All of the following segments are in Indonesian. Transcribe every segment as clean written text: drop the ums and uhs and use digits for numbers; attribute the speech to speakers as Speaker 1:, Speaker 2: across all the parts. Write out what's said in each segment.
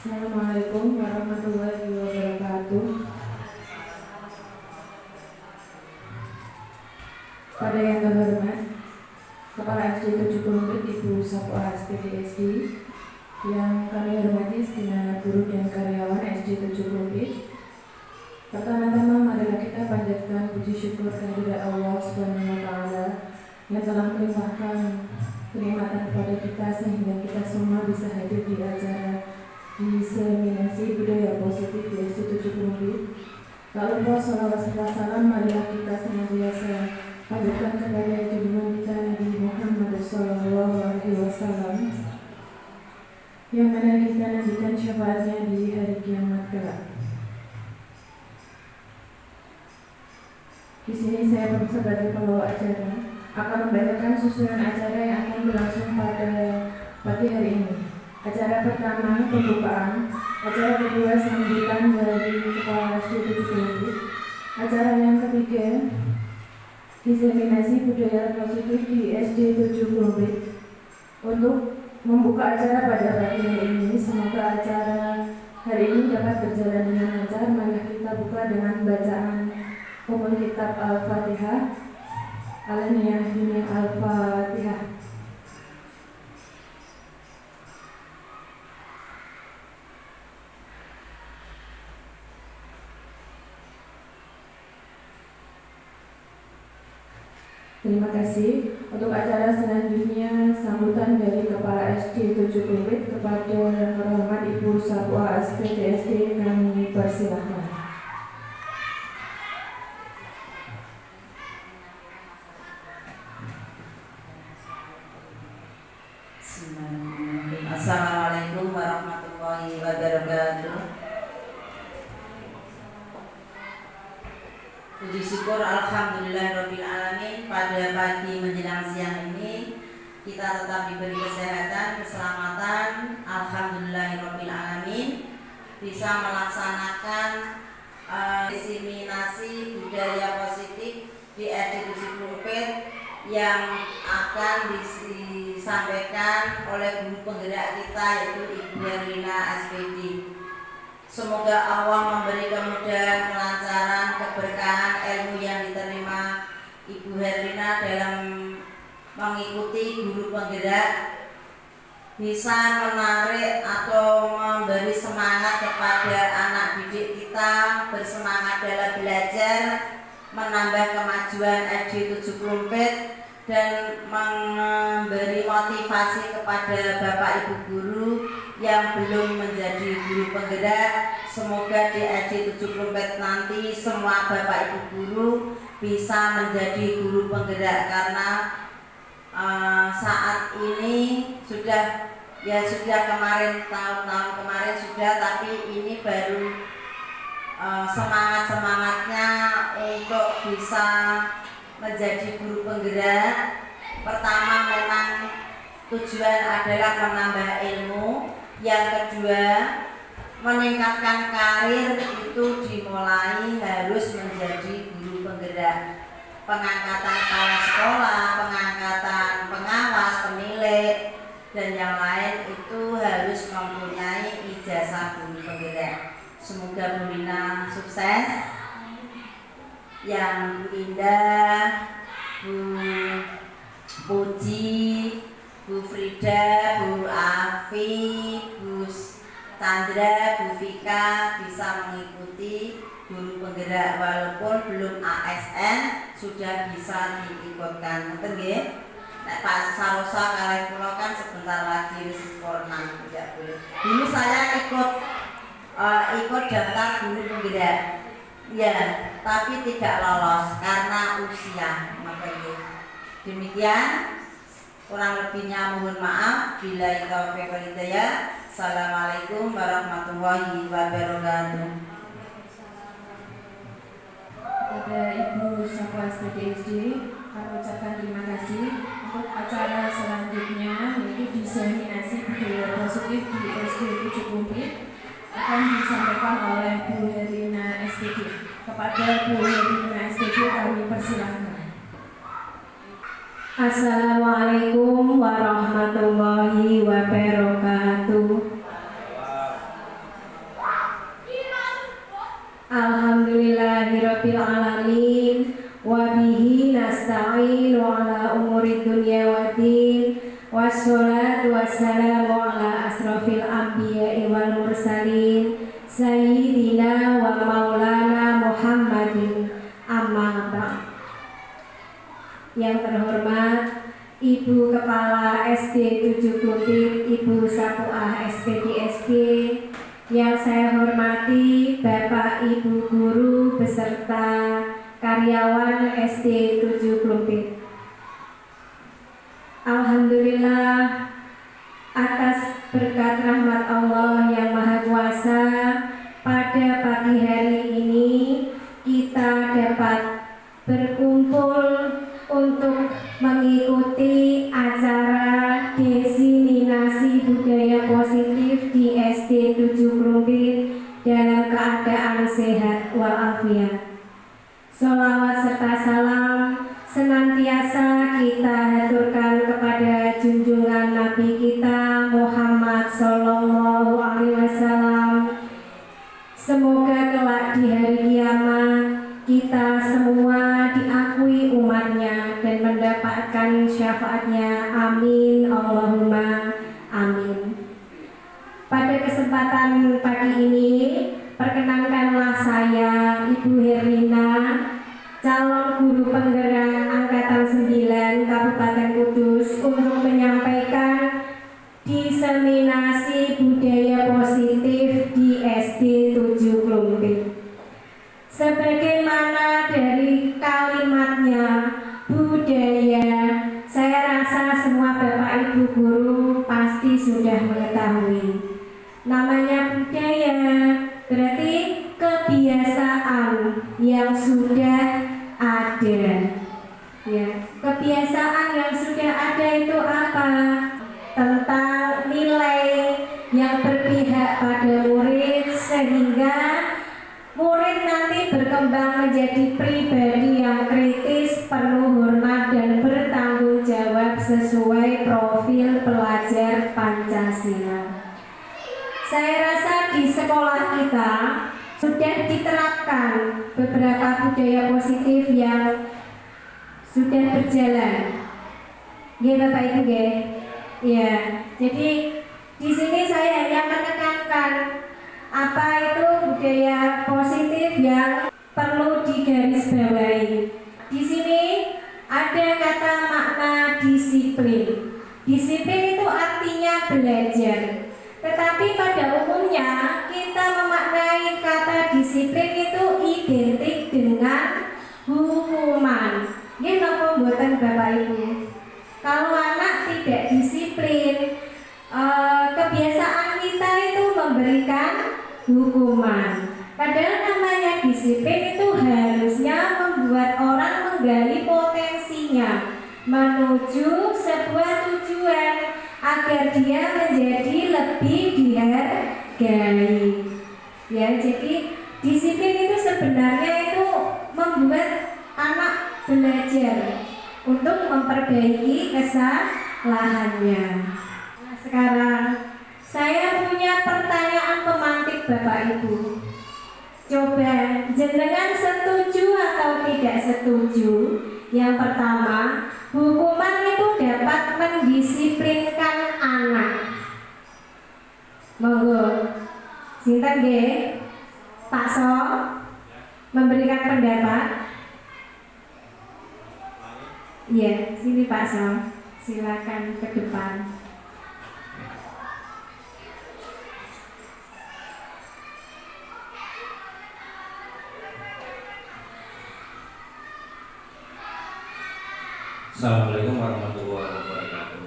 Speaker 1: Assalamualaikum warahmatullahi wabarakatuh. Pada yang terhormat Kepala SD 70 Ibu Sapua SPDSD, yang kami hormati segenap guru dan karyawan SD 70. Pertama-tama marilah kita panjatkan puji syukur kehadirat Allah Subhanahu wa taala yang telah melimpahkan kenikmatan kepada kita sehingga kita semua bisa hadir di acara diseminasi budaya positif di SD 70. Tak lupa salawat serta salam marilah kita senantiasa panjatkan kepada junjungan kita Nabi Muhammad SAW, yang mana kita nantikan syafaatnya di hari kiamat kelak. Di sini saya sebagai pembawa acara akan membacakan susunan acara yang akan berlangsung pada pagi hari ini. Acara pertama pembukaan, acara kedua sambutan dari Kepala SD 70, acara yang ketiga diseminasi budaya positif di SD 70. Untuk membuka acara pada pagi hari ini, semoga acara hari ini dapat berjalan dengan lancar. Mari kita buka dengan bacaan umum kitab Al-Fatihah. Alhamdulillah Al-Fatihah. Terima kasih. Untuk acara selanjutnya, sambutan dari Kepala SD 70 kepada yang terhormat Ibu Sapua SPDSD kami persilahkan.
Speaker 2: Assalamualaikum warahmatullahi wabarakatuh. Puji syukur alhamdulillahirabbil alamin, pada pagi menjelang siang ini kita tetap diberi kesehatan, keselamatan, alhamdulillahirabbil alamin, bisa melaksanakan diseminasi budaya positif di SD 74 yang akan disampaikan oleh guru penggerak kita yaitu Ibu Herlina SPD. Semoga Allah memberi kemudahan, kelancaran, keberkahan ilmu yang diterima Ibu Herlina dalam mengikuti guru penggerak, bisa menarik atau memberi semangat kepada anak didik kita bersemangat dalam belajar, menambah kemajuan SD 74 dan memberi motivasi kepada Bapak Ibu guru yang belum menjadi guru penggerak. Semoga di SD 74 nanti semua Bapak Ibu guru bisa menjadi guru penggerak, karena saat ini sudah kemarin, tahun-tahun kemarin sudah, tapi ini baru semangatnya untuk bisa menjadi guru penggerak. Pertama memang tujuan adalah menambah ilmu, yang kedua meningkatkan karir itu dimulai harus menjadi guru penggerak. Pengangkatan kepala sekolah, pengangkatan pengawas, pemilik, dan yang lain itu harus mempunyai ijazah guru penggerak. Semoga Bu Lina sukses, yang Bu Indah, Bu Puji, Bu Frida, Bu Afi, Bu Chandra, Bu Vika bisa mengikuti guru penggerak walaupun belum ASN sudah bisa diikutkan. Betul nggih? Nek Pak Sarosa kalih kula kan sebentar lagi wis purna, tidak boleh. Dulu saya ikut daftar guru penggerak. Ya, tapi tidak lolos karena usia. Makanya demikian, kurang lebihnya mohon maaf. Bila taufiq wal hidayah. Assalamualaikum warahmatullahi wabarakatuh.
Speaker 1: Kepada Ibu Sapua SPDSD kami ucapkan terima kasih. Untuk acara selanjutnya yaitu diseminasi budaya positif di SD 70 akan disampaikan oleh Bu Herlina SPD. Kepada Bu Herlina SPD kami persilahkan.
Speaker 3: Assalamualaikum warahmatullahi wabarakatuh. dunya waddin. Wassalatu wassalamu ala asrofil anbiya'i wal mursalin Sayyidina wa maulana Muhammadin amma ba'd. Yang terhormat Ibu Kepala SD 7 Klumpit, Ibu Sapuah SPDSG. Yang saya hormati Bapak Ibu Guru beserta karyawan SD 7 Klumpit. Alhamdulillah atas berkat rahmat Allah yang Maha Kuasa, pada pagi hari ini kita dapat berkumpul untuk mengikuti acara diseminasi budaya positif di SD 7 Klumpit dalam keadaan sehat walafiat. Sholawat serta salam senantiasa kita haturkan kepada junjungan Nabi kita Muhammad Sallallahu Alaihi Wasallam. Semoga kelak di hari kiamat kita semua diakui umatnya dan mendapatkan syafaatnya. Amin Allahumma amin. Pada kesempatan pagi ini, perkenankanlah saya Ibu Herlina, calon guru penggerak Angkatan 9 Kabupaten Kudus, untuk menyampaikan diseminasi budaya positif di SD 7 Klumpit. Sebagaimana dari kalimatnya budaya, saya rasa semua Bapak Ibu guru pasti sudah mengetahui. Namanya budaya berarti kebiasaan yang sudah ada. Ya, kebiasaan yang sudah ada itu apa? Tentang nilai yang berpihak pada murid sehingga murid nanti berkembang menjadi pribadi yang kritis, penuh hormat dan bertanggung jawab sesuai profil pelajar Pancasila. Saya rasa di sekolah kita sudah diterapkan beberapa budaya positif yang sudah berjalan. Ya Bapak Ibu ya. Ya, jadi di sini saya hanya menekankan apa itu budaya positif yang perlu digarisbawahi. Di sini ada kata makna disiplin. Disiplin itu artinya belajar. Tetapi pada umumnya kita memaknai kata disiplin itu identik dengan hukuman. Ini apa buatan Bapak Ibu? Kalau anak tidak disiplin, kebiasaan kita itu memberikan hukuman. Padahal namanya disiplin itu harusnya membuat orang menggali potensinya menuju sebuah tujuan agar dia menjadi lebih dihargai. Ya, jadi disiplin itu sebenarnya itu membuat anak belajar untuk memperbaiki kesalahannya. Nah, sekarang saya punya pertanyaan pemantik Bapak Ibu. Coba jenengan setuju atau tidak setuju? Yang pertama, hukuman itu dapat mendisiplinkan anak. Monggo, sinten nggih? Pak So memberikan pendapat. Iya, sini Pak So, silakan ke depan.
Speaker 4: Assalamualaikum warahmatullahi wabarakatuh.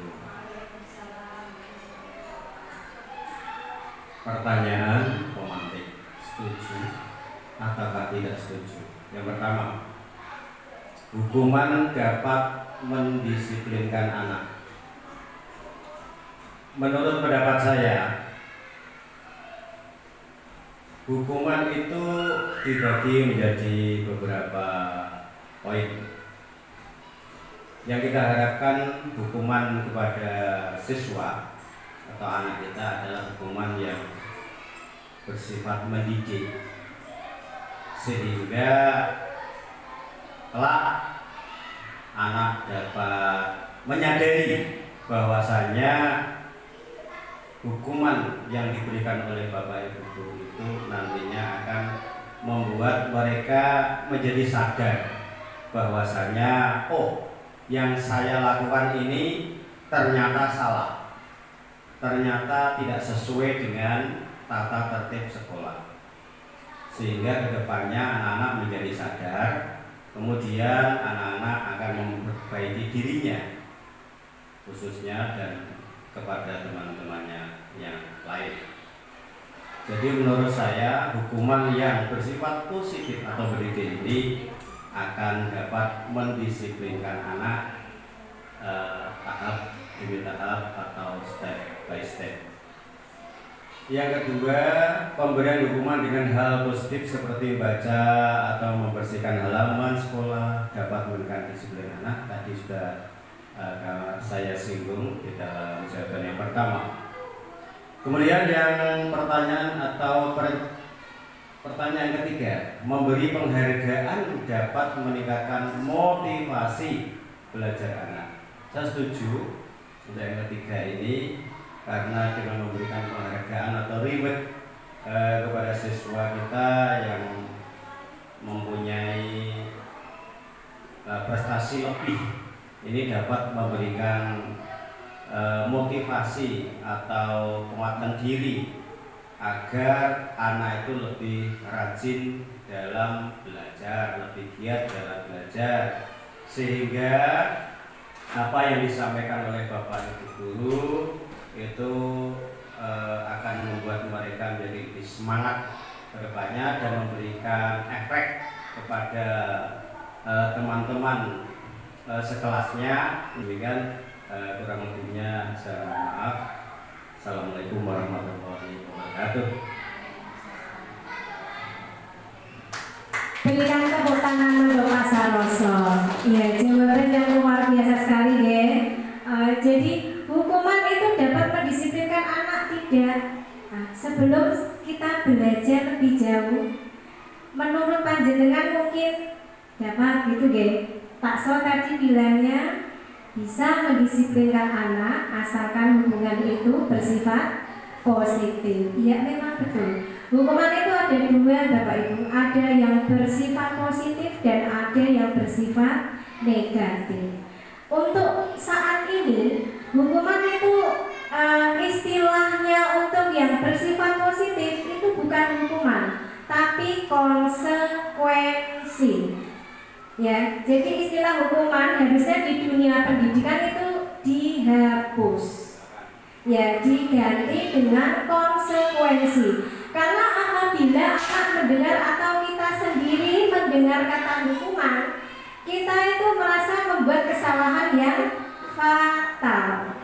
Speaker 4: Pertanyaan pemantik, setuju atau tidak setuju? Yang pertama, hukuman dapat mendisiplinkan anak. Menurut pendapat saya, hukuman itu dibagi menjadi beberapa poin. Yang kita harapkan hukuman kepada siswa atau anak kita adalah hukuman yang bersifat mendidik, sehingga kelak anak dapat menyadari bahwasanya hukuman yang diberikan oleh Bapak Ibu guru itu nantinya akan membuat mereka menjadi sadar bahwasanya yang saya lakukan ini ternyata salah, ternyata tidak sesuai dengan tata tertib sekolah, sehingga kedepannya anak-anak menjadi sadar, kemudian anak-anak akan memperbaiki dirinya khususnya dan kepada teman-temannya yang lain. Jadi menurut saya hukuman yang bersifat positif atau pendidik ini akan dapat mendisiplinkan anak tahap demi tahap atau step by step. Yang kedua, pemberian hukuman dengan hal positif seperti baca atau membersihkan halaman sekolah dapat memberikan disiplin anak. Tadi sudah saya singgung di dalam jawaban yang pertama. Kemudian yang pertanyaan atau pertanyaan ketiga, memberi penghargaan dapat meningkatkan motivasi belajar anak. Saya setuju untuk yang ketiga ini, karena dengan memberikan penghargaan atau reward kepada siswa kita yang mempunyai prestasi lebih, ini dapat memberikan motivasi atau penguatan diri agar anak itu lebih rajin dalam belajar, lebih giat dalam belajar, sehingga apa yang disampaikan oleh Bapak Ibu guru itu akan membuat mereka menjadi lebih semangat ke depannya dan memberikan efek kepada teman-teman sekelasnya. Demikian kurang lebihnya saya mohon maaf. Assalamualaikum warahmatullahi wabarakatuh.
Speaker 3: Berikan tepuk tangan untuk Pak Saroso. Ya, jawaban yang luar biasa sekali ya. Jadi hukuman itu dapat mendisiplinkan anak tidak. Sebelum kita belajar lebih jauh, menurut panjenengan mungkin dapat gitu ya. Pak So tadi bilangnya bisa mendisiplinkan anak asalkan hubungan itu bersifat positif. Iya, memang betul. Hukuman itu ada dua, Bapak Ibu. Ada yang bersifat positif dan ada yang bersifat negatif. Untuk saat ini, hukuman itu istilahnya untuk yang bersifat positif itu bukan hukuman, tapi konsekuensi. Ya, jadi istilah hukuman harusnya di dunia pendidikan itu dihapus. Ya, diganti dengan konsekuensi. Karena apabila anak mendengar atau kita sendiri mendengar kata hukuman, kita itu merasa membuat kesalahan yang fatal.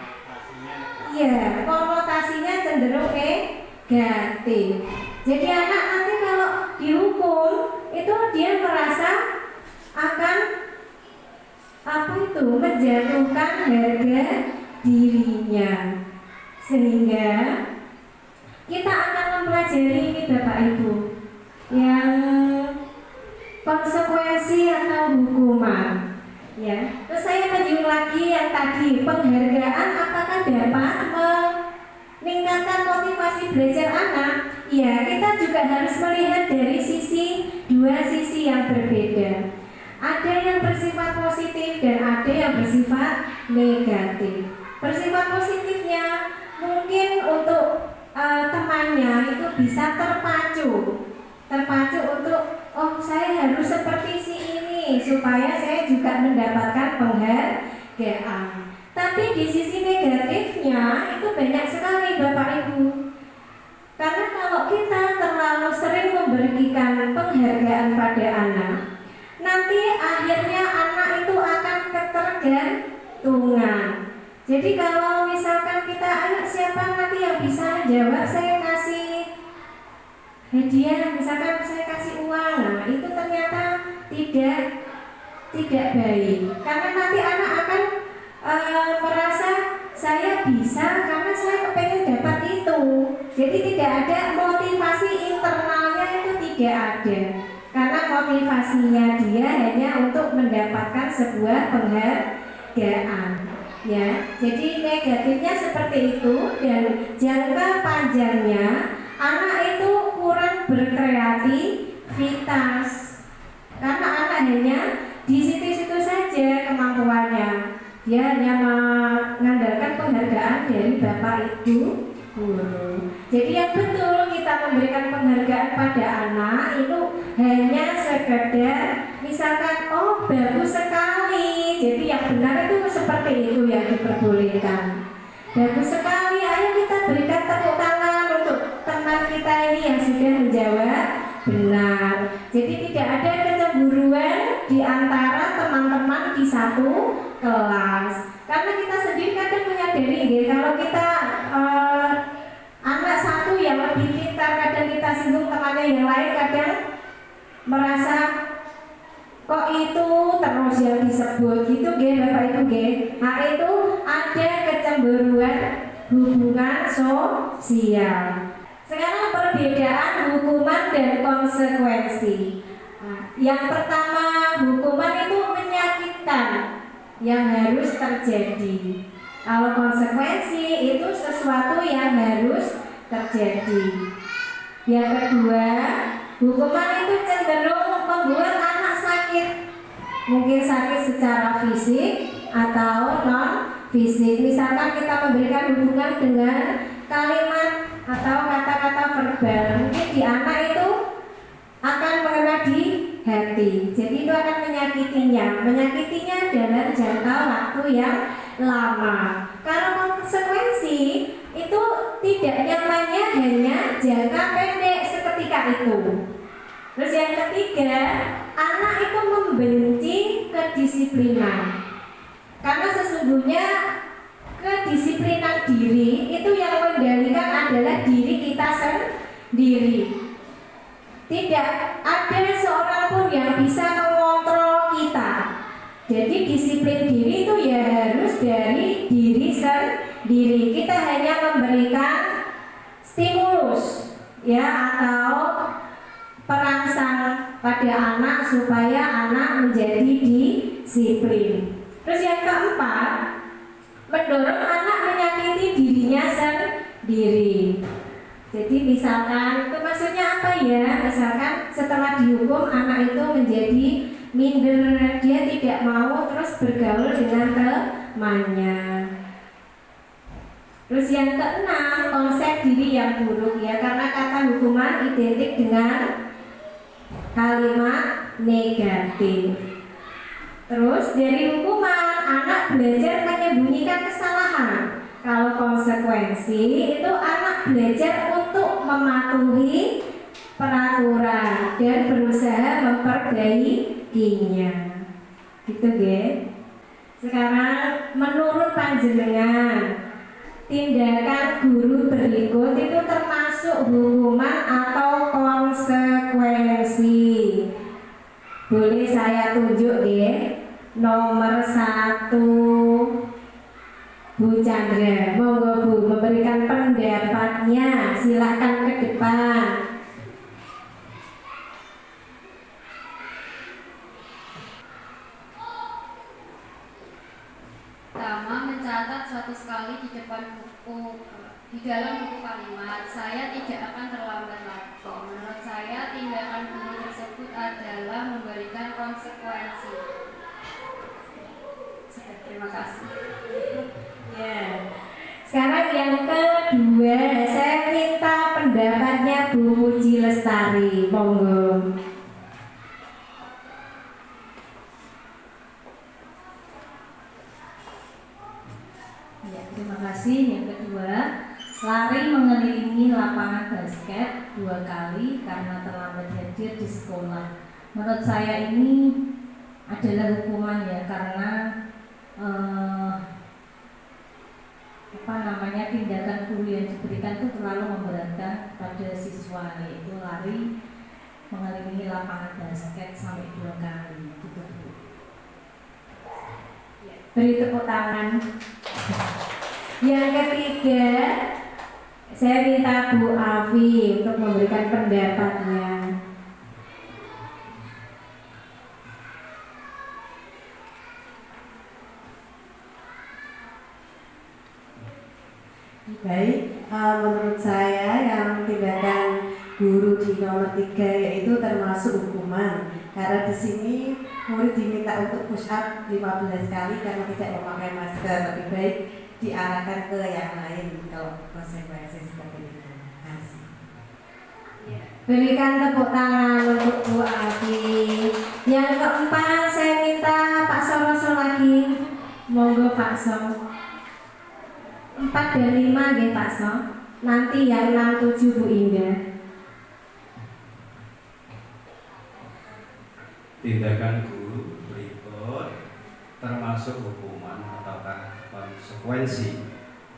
Speaker 3: Ya, konotasinya cenderung negatif. Jadi anak nanti kalau dihukum itu dia merasa akan menjatuhkan harga dirinya, sehingga kita akan mempelajari ini Bapak Ibu yang konsekuensi atau hukuman. Ya, terus saya menyinggung lagi yang tadi penghargaan apakah dapat meningkatkan motivasi belajar anak? Ya, kita juga harus melihat dari dua sisi yang berbeda. Ada yang bersifat positif dan ada yang bersifat negatif. Bersifat positifnya mungkin untuk temannya itu bisa terpacu untuk saya harus seperti si ini supaya saya juga mendapatkan penghargaan. Tapi di sisi negatifnya itu banyak sekali Bapak Ibu. Karena kalau kita terlalu sering memberikan penghargaan pada anak, nanti akhirnya anak itu akan ketergantungan. Jadi kalau misalkan kita anak siapa nanti yang bisa jawab saya kasih hadiah, misalkan saya kasih uang, nah itu ternyata tidak baik. Karena nanti anak akan merasa saya bisa karena saya kepengen dapat itu. Jadi tidak ada motivasi internalnya, itu tidak ada. Karena motivasinya dia hanya untuk mendapatkan sebuah penghargaan. Ya, jadi negatifnya seperti itu, dan jangka panjangnya anak itu kurang berkreativitas karena anak hanya di situ-situ saja kemampuannya. Dia hanya mengandalkan penghargaan dari bapak ibu guru. Jadi yang betul kita memberikan penghargaan pada anak itu hanya sekedar misalkan, oh bagus sekali. Jadi yang benar itu seperti itu yang diperbolehkan. Bagus sekali, ayo kita berikan tepuk tangan untuk teman kita ini yang sudah menjawab benar. Jadi tidak ada kecemburuan di antara teman-teman di satu kelas. Karena kita sendiri kadang menyadari kalau kita anak satu yang lebih pintar, kadang kita singgung temannya yang lain, kadang merasa kok itu terus yang disebut gitu Bapak Ibu Nah itu ada kecemburuan hubungan sosial. Sekarang perbedaan hukuman dan konsekuensi. Yang pertama, hukuman itu menyakitkan yang harus terjadi. Kalau konsekuensi itu sesuatu yang harus terjadi. Yang kedua, hukuman itu cenderung membuat anak sakit. Mungkin sakit secara fisik atau non fisik. Misalkan kita memberikan hubungan dengan kalimat atau kata-kata verbal, mungkin di anak itu akan mengena di hati. Jadi itu akan menyakitinya dalam jangka waktu yang lama. Kalau konsekuensi itu tidak nyamannya hanya jangka pendek seketika itu. Terus yang ketiga, anak itu membenci kedisiplinan. Karena sesungguhnya kedisiplinan diri itu yang mengendalikan adalah diri kita sendiri. Tidak ada seorang pun yang bisa mengontrol kita. Jadi disiplin diri itu ya harus dari diri sendiri. Kita hanya memberikan stimulus ya atau perangsang pada anak supaya anak menjadi disiplin. Terus yang keempat, mendorong anak menyakiti dirinya sendiri. Jadi misalkan itu maksudnya apa ya? Misalkan setelah dihukum anak itu menjadi minder, dia tidak mau terus bergaul dengan temannya. Terus yang keenam, konsep diri yang buruk ya, karena kata hukuman identik dengan kalimat negatif. Terus dari hukuman anak belajar menyembunyikan kesalahan. Kalau konsekuensi itu anak belajar untuk mematuhi peraturan dan berusaha memperbaikinya. Gitu Sekarang menurut panjenengan, tindakan guru berikut itu termasuk hukuman atau konsekuensi? Boleh saya tunjuk nomor 1 Bu Chandra, monggo Bu memberikan pendapatnya, silakan ke depan.
Speaker 5: Pertama, mencatat suatu sekali di depan buku, di dalam buku kalimat, saya tidak akan terlambat lagi. Menurut saya, tindakan guru tersebut adalah memberikan konsekuensi. Terima kasih.
Speaker 3: Ya. Sekarang yang kedua, saya minta pendapatnya Bu Puji Lestari, monggo.
Speaker 6: Ya, terima kasih. Yang kedua, lari mengelilingi lapangan basket 2 kali karena terlambat hadir di sekolah. Menurut saya ini adalah hukuman ya, karena tindakan guru yang diberikan itu terlalu memberatkan pada siswa, yaitu lari mengelilingi lapangan basket sampai 2 kali gitu.
Speaker 3: Beri tepuk tangan. Yang ketiga, saya minta Bu Avi untuk memberikan pendapatnya.
Speaker 7: Baik, menurut saya yang tindakan guru di nomor 3 yaitu termasuk hukuman. Karena di sini murid diminta untuk push up 15 kali karena tidak memakai masker. Lebih baik diarahkan ke yang lain kalau konsekuensi seperti itu. Terima kasih.
Speaker 3: Berikan tepuk tangan untuk Bu Abi. Yang keempat saya minta Pak Soroso lagi. Monggo Pak So. 4 dan 5 nggih Pak So. Nanti yang 6, 7 Bu Indah.
Speaker 4: Tindakan guru berikut termasuk hukuman atau konsekuensi.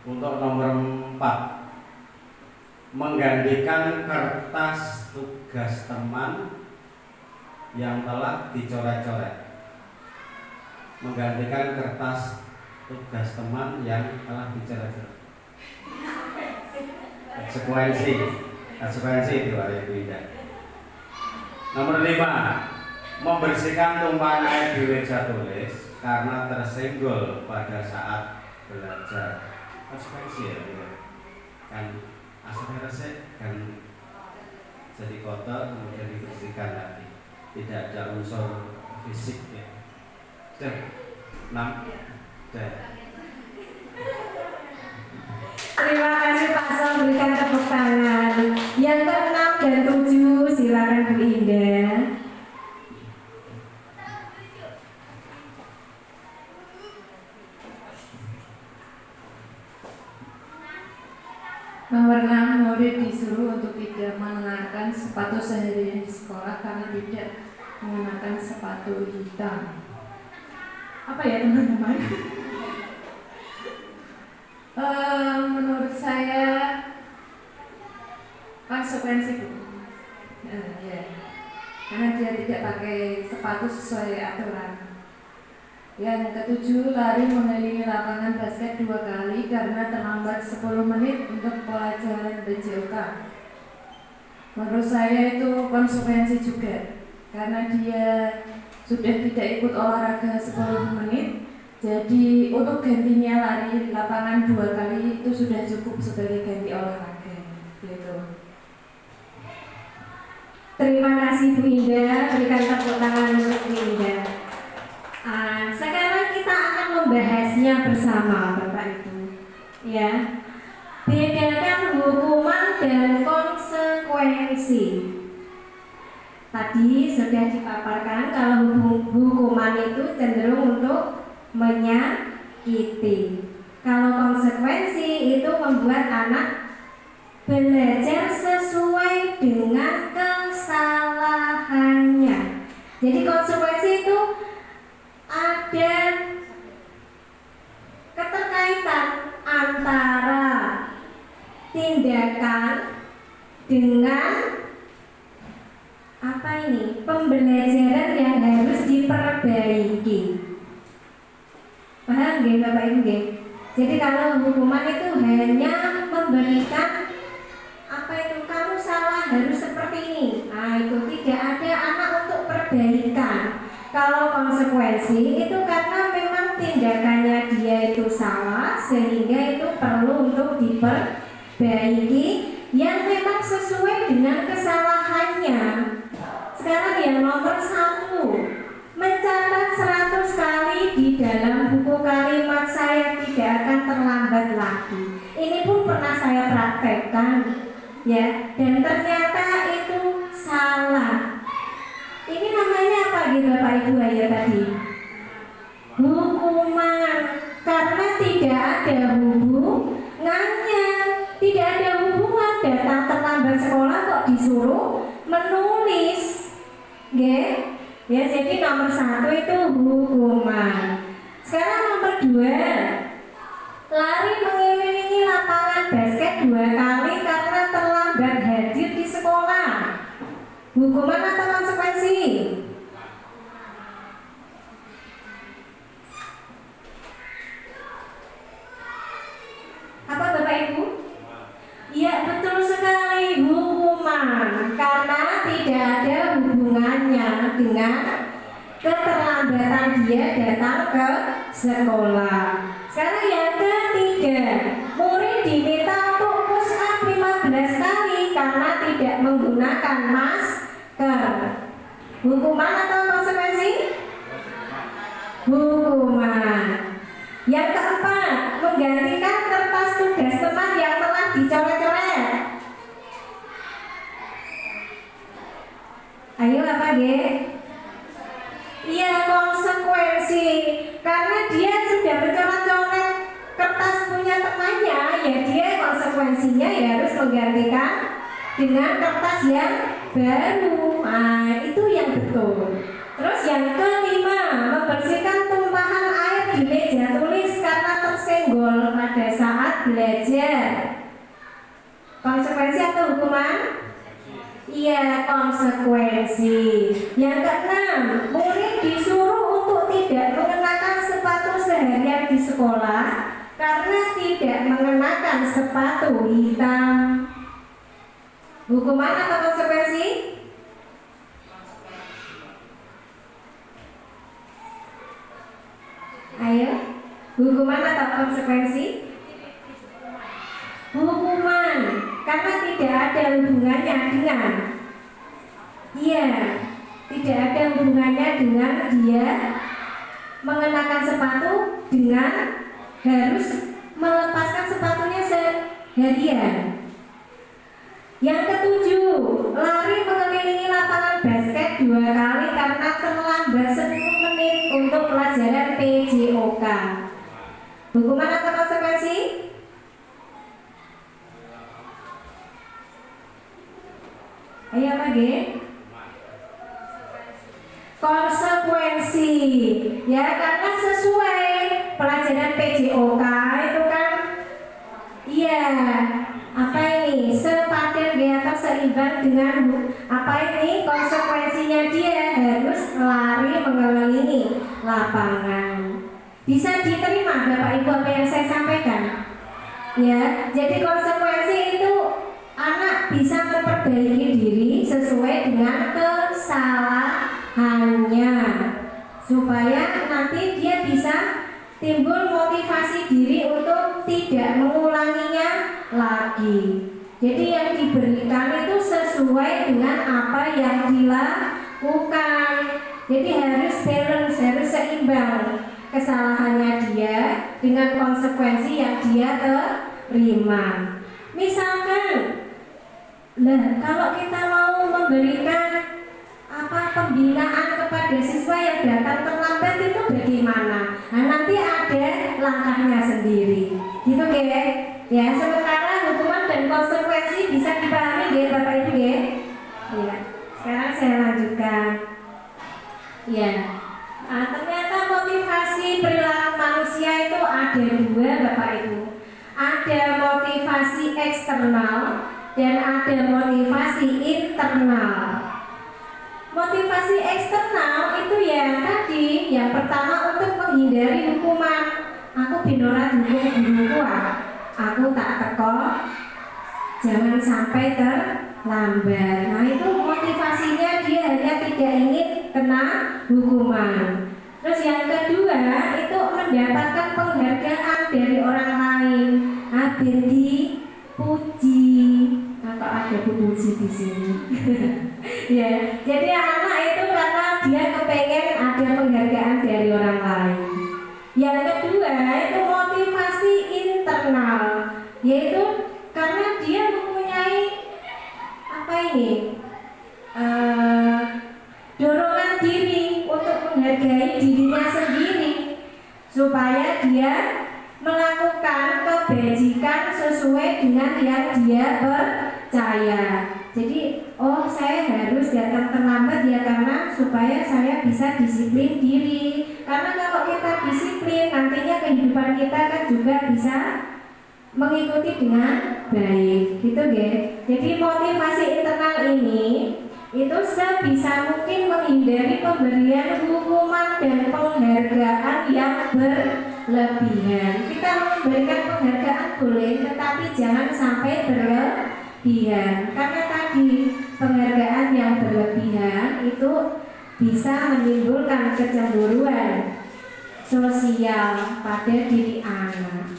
Speaker 4: Untuk nomor 4, menggantikan kertas tugas teman yang telah dicoret-coret. Menggantikan kertas tugas teman yang telah dicoret-coret. Konsekuensi itu ada beda. Nomor 5, membersihkan tumpahan air di meja tulis karena tersenggol pada saat belajar. Konsekuensi ya, kan asal resek kan jadi kotor kemudian dibersihkan lagi. Tidak ada unsur fisik ya. Sudah 6. Sudah.
Speaker 3: Terima kasih Pak So, berikan tepuk tangan. Yang ke-6 dan 7 silakan Bu Indah.
Speaker 1: Nomor 6, murid disuruh untuk tidak mengenakan sepatu seharian di sekolah karena tidak mengenakan sepatu hitam. Apa ya teman-teman? Menurut saya konsekuensi Bu. Ya. Karena dia tidak pakai sepatu sesuai aturan. Yang ke-7, lari mengelilingi lapangan basket 2 kali karena terlambat 10 menit untuk pelajaran BJOK. Menurut saya itu konsekuensi juga, karena dia sudah tidak ikut olahraga 10 menit, jadi untuk gantinya lari lapangan 2 kali itu sudah cukup sebagai ganti olahraga. Gitu.
Speaker 3: Terima kasih Bu Indah, berikan tepuk tangan untuk Bu Indah. Sekarang kita akan membahasnya bersama Bapak Ibu. Ya, bedakan hukuman dan konsekuensi. Tadi sudah dipaparkan kalau hukuman itu cenderung untuk menyakiti. Kalau konsekuensi itu membuat anak belajar sesuai dengan kesalahannya. Jadi konsekuensi itu ada keterkaitan antara tindakan dengan pembelajaran yang harus diperbaiki. Paham nggih Bapak Ibu nggih? Jadi kalau hukuman itu hanya memberikan kamu salah harus seperti ini. Itu tidak ada anak untuk perbaikan. Kalau konsekuensi itu karena memang tindakannya dia itu salah sehingga itu perlu untuk diperbaiki yang memang sesuai dengan kesalahannya. Sekarang yang nomor 1, mencatat 100 kali di dalam buku kalimat saya tidak akan terlambat lagi. Ini pun pernah saya praktekkan ya, dan ternyata itu salah. Ini namanya apa gitu Bapak Ibu ya tadi? Hukuman, karena tidak ada hubungannya, tidak ada hubungan datang terlambat sekolah kok disuruh menulis, ya? Ya, jadi nomor 1 itu hukuman. Sekarang nomor 2, lari mengelilingi lapangan basket 2 kali karena terlambat hadir di sekolah. Hukuman atau konsekuensi? Apa Bapak Ibu? Ya betul sekali, hukuman, karena tidak ada hubungannya dengan keterlambatan dia datang ke sekolah. Sekarang yang ketiga, murid diminta Hukuman atau konsekuensi? Hukuman. Yang keempat, menggantikan kertas tugas teman yang telah dicoret-coret. Ayo apa Ge? Iya, konsekuensi. Karena dia sudah mencoret-coret kertas punya temannya, ya dia konsekuensinya ya harus menggantikan dengan kertas yang baru. Nah, itu yang betul. Terus yang kelima, membersihkan tumpahan air di meja tulis karena tersenggol pada saat belajar. Konsekuensi atau hukuman? Iya, konsekuensi. Yang keenam, murid disuruh untuk tidak mengenakan sepatu seharian di sekolah karena tidak mengenakan sepatu hitam. Hukuman atau konsekuensi? Ayo, hukuman atau konsekuensi? Hukuman, karena tidak ada hubungannya dengan, iya, tidak ada hubungannya dengan dia mengenakan sepatu dengan harus melepaskan sepatunya seharian. Yang ketujuh, lari mengelilingi lapangan basket 2 kali karena terlambat 10 menit untuk pelajaran PJOK. Hukuman atau konsekuensi? Ayo apa Ge? Konsekuensi. Ya, karena sesuai pelajaran PJOK itu kan, iya, apa ini, sepadan atau seimbang dengan apa ini, konsekuensinya dia harus lari mengelilingi lapangan. Bisa diterima Bapak Ibu apa yang saya sampaikan? Ya, jadi konsekuensi itu anak bisa memperbaiki diri sesuai dengan kesalahannya, supaya nanti dia bisa timbul motivasi diri untuk tidak mengulanginya lagi. Jadi yang diberikan itu sesuai dengan apa yang dilakukan. Jadi harus balance, harus seimbang kesalahannya dia dengan konsekuensi yang dia terima. Misalkan, kalau kita mau memberikan pembinaan kepada siswa yang datang terlambat itu bagaimana? Nah, nanti ada langkahnya sendiri, gitu Ge. Ya, sementara hukuman dan konsekuensi bisa dipahami Ge, Bapak Ibu Ge. Ya, sekarang saya lanjutkan. Ya, ternyata motivasi perilaku manusia itu ada 2 Bapak Ibu. Ada motivasi eksternal dan ada motivasi internal. Motivasi eksternal itu ya tadi, yang pertama untuk menghindari hukuman. Aku binora hukum guruku, aku tak teko, jangan sampai terlambat. Nah, itu motivasinya, dia hanya tidak ingin kena hukuman. Terus yang kedua itu mendapatkan penghargaan dari orang lain, biar dipuji. Atau ada puji di sini. Ya, jadi anak itu karena dia kepengen ada penghargaan dari orang lain. Yang kedua itu motivasi internal, yaitu karena dia mempunyai dorongan diri untuk menghargai dirinya sendiri, supaya dia melakukan kebajikan sesuai dengan yang dia percaya. Jadi, saya harus datang terlambat ya karena supaya saya bisa disiplin diri. Karena kalau kita disiplin, nantinya kehidupan kita kan juga bisa mengikuti dengan baik, gitu Ge. Jadi motivasi internal ini itu sebisa mungkin menghindari pemberian hukuman dan penghargaan yang berlebihan. Kita memberikan penghargaan boleh, tetapi jangan sampai berlebihan. Karena tadi penghargaan yang berlebihan itu bisa menimbulkan kecemburuan sosial pada diri anak.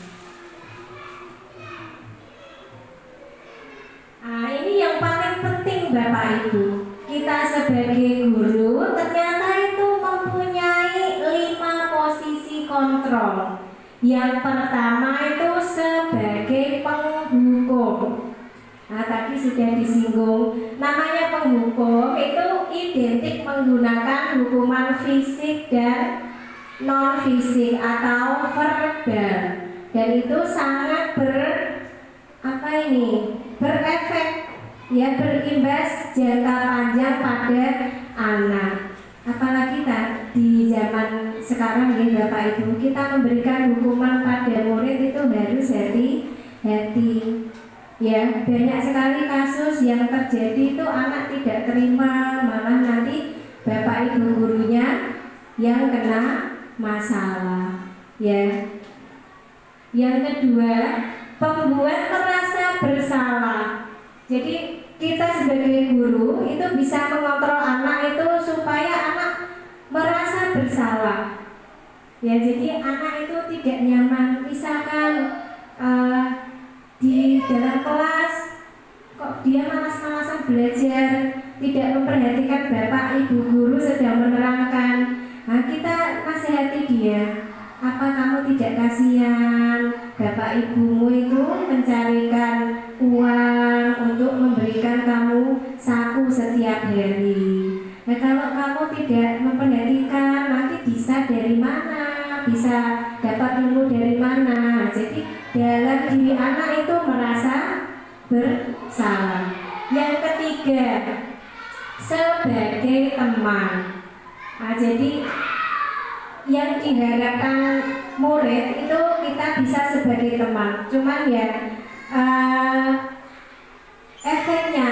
Speaker 3: Nah, ini yang paling penting Bapak Ibu. Kita sebagai guru Yang pertama itu sebagai penghukum. Nah, tadi sudah disinggung, namanya penghukum itu identik menggunakan hukuman fisik dan non fisik atau verbal, dan itu sangat berefek, ya, berimbas jangka panjang pada anak. Apalagi di zaman sekarang ya Bapak Ibu, kita memberikan hukuman pada murid itu harus hati-hati. Ya, banyak sekali kasus yang terjadi itu anak tidak terima, malah nanti Bapak Ibu gurunya yang kena masalah. Ya. Yang kedua, pembuat merasa bersalah. Jadi kita sebagai guru itu bisa mengontrol anak itu supaya anak merasa bersalah. Ya, jadi anak itu tidak nyaman. Misalkan di dalam kelas kok dia malas-malasan belajar, tidak memperhatikan bapak ibu guru sedang menerangkan. Nah, kita nasihati dia, apa kamu tidak kasihan bapak ibumu itu mencarikan uang untuk memberikan kamu saku setiap hari. Nah, kalau kamu tidak memperhatikan, nanti bisa dari mana, bisa dapat ilmu dari mana. Jadi dalam diri anak itu merasa bersalah. Yang ketiga, sebagai teman. Nah, jadi yang diharapkan murid itu kita bisa sebagai teman. Cuman ya efeknya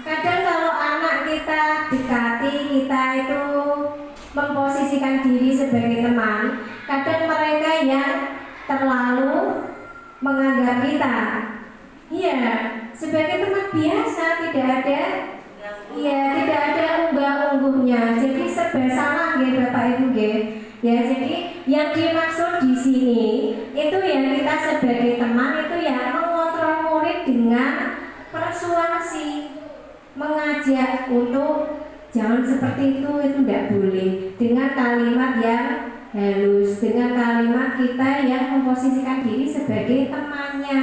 Speaker 3: kadang kalau anak kita dekati, kita itu memposisikan diri sebagai teman, kadang mereka yang terlalu menganggap kita, iya, sebagai teman biasa, tidak ada unggah-ungguhnya. Jadi serba salah ya Bapak Ibu ya. Jadi yang dimaksud di sini itu yang kita sebagai teman itu ya mengontrol murid dengan persuasi, mengajak untuk jangan seperti itu tidak boleh, dengan kalimat yang halus, dengan kalimat kita yang memposisikan diri sebagai temannya,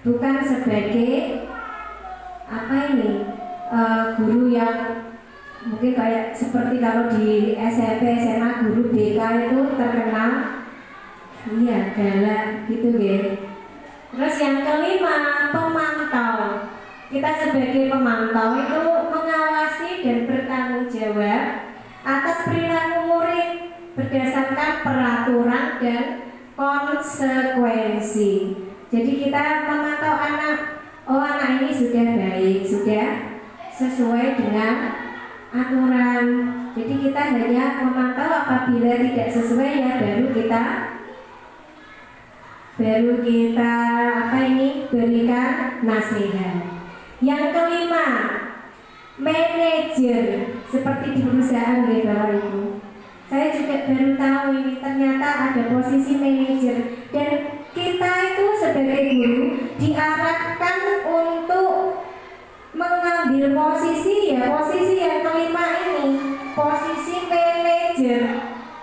Speaker 3: bukan sebagai guru yang mungkin kayak seperti kalau di SMP SMA guru BK itu terkenal galak gitu ya. Terus yang kelima, pemantau. Kita sebagai pemantau itu mengawasi dan bertanggung jawab atas perilaku murid berdasarkan peraturan dan konsekuensi. Jadi kita memantau anak, anak ini sudah baik, sudah sesuai dengan aturan. Jadi kita hanya memantau, apabila tidak sesuai ya baru kita berikan nasihat. Yang kelima, manajer, seperti di perusahaan ya Bapak Ibu. Saya juga baru tahu ini ternyata ada posisi manajer, dan kita itu sebagai guru diarahkan untuk mengambil posisi yang kelima ini, posisi manajer,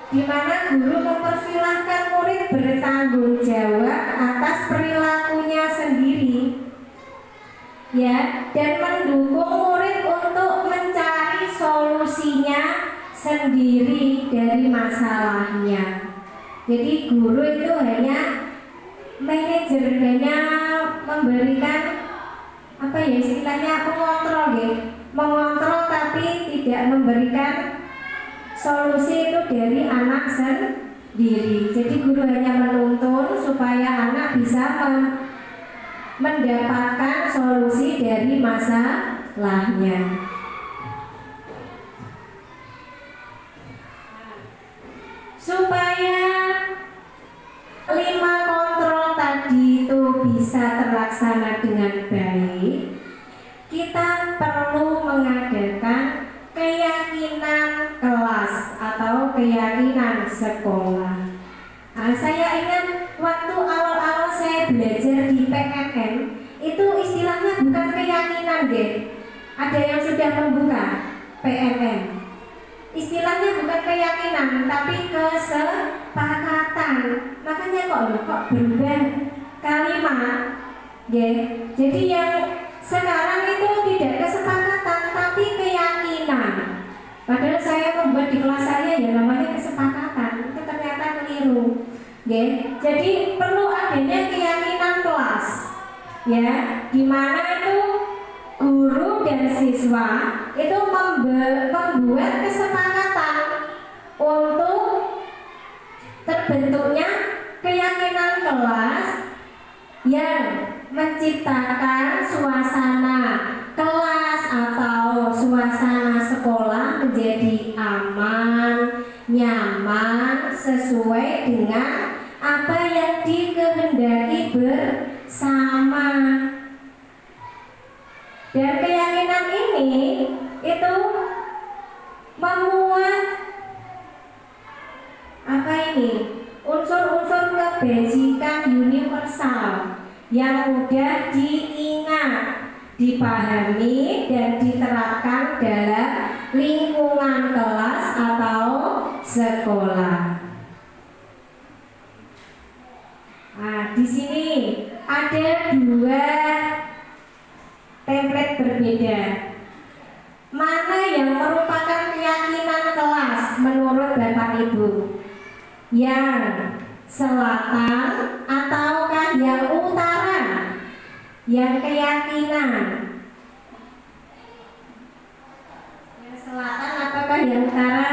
Speaker 3: di mana guru mempersilahkan murid bertanggung jawab atas perilakunya sendiri, ya, dan mendukung murid untuk mencari solusinya sendiri dari masalahnya. Jadi guru itu hanya manajer, hanya memberikan istilahnya mengontrol tapi tidak memberikan solusi itu dari anak sendiri. Jadi guru hanya menuntun supaya anak bisa mendapatkan solusi dari masalahnya. Supaya 5 kontrol tadi itu bisa terlaksana dengan baik, kita perlu mengadakan keyakinan kelas atau keyakinan sekolah. Nah, saya ingat waktu awal-awal saya belajar di PNM, itu istilahnya bukan keyakinan deh. Ada yang sudah membuka PNM? istilahnya bukan keyakinan tapi kesepakatan. Makanya kok berubah kalimat, ya. Jadi yang sekarang itu tidak kesepakatan tapi keyakinan. Padahal saya membuat di kelas saya ya namanya kesepakatan, itu ternyata keliru. Ya, jadi perlu adanya keyakinan kelas, ya, di mana itu guru dan siswa itu membuat kesepakatan untuk terbentuknya keyakinan kelas yang menciptakan suasana kelas atau suasana sekolah menjadi aman, nyaman, sesuai dengan apa yang dikehendaki bersama. Dan keyakinan ini itu memuat unsur-unsur kebajikan universal yang mudah diingat, dipahami dan diterapkan dalam lingkungan kelas atau sekolah. Nah, di sini ada 2 template berbeda. Mana yang merupakan keyakinan kelas menurut Bapak Ibu? Yang selatan ataukah yang utara? Yang keyakinan yang selatan ataukah yang utara?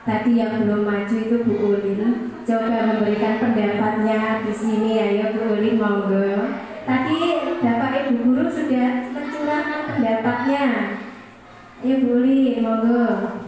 Speaker 3: Tadi yang belum maju itu Bu Ulin, coba memberikan pendapatnya di sini. Ayo Bu Ulin, monggo. Tadi Bapak Ibu guru sudah mencurahkan pendapatnya. Ayo Bu Ulin, monggo.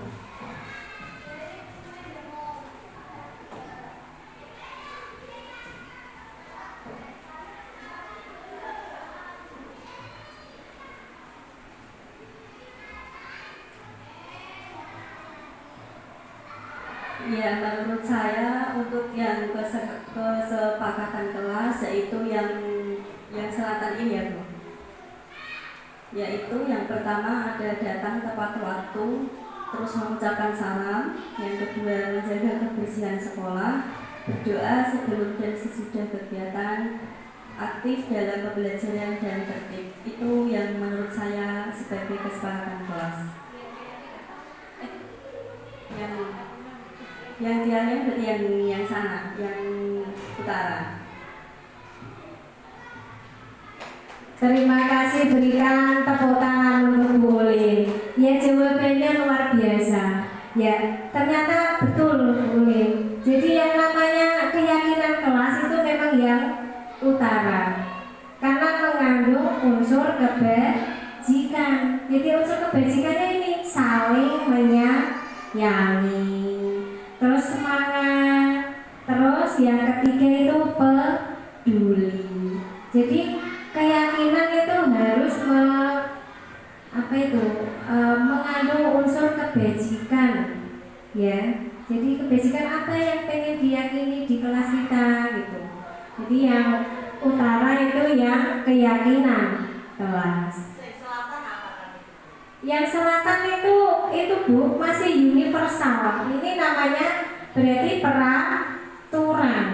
Speaker 6: Ya, menurut saya untuk yang kesepakatan kelas yaitu yang selatan ini ya Bu. Yaitu yang pertama ada datang tepat waktu, terus mengucapkan salam. Yang kedua menjaga kebersihan sekolah, berdoa sebelum dan sesudah kegiatan, aktif dalam pembelajaran dan tertib. Itu yang menurut saya sebagai kesepakatan kelas. Yang dialnya berarti yang sana, yang utara.
Speaker 3: Terima kasih, berikan tepuk tangan untuk Bu Ulin. Ya, jawabannya luar biasa. Ya, ternyata betul Bu Ulin. Jadi yang namanya keyakinan kelas itu memang yang utara, karena mengandung unsur kebajikan. Jadi unsur kebajikannya ini saling menyayangi, terus semangat, terus yang ketiga itu peduli. Jadi keyakinan itu harus mengandung unsur kebajikan, ya. Jadi kebajikan apa yang pengen diyakini di kelas kita gitu. Jadi yang utara itu yang keyakinan kelas. Yang selatan itu Bu masih universal. Ini namanya berarti peraturan.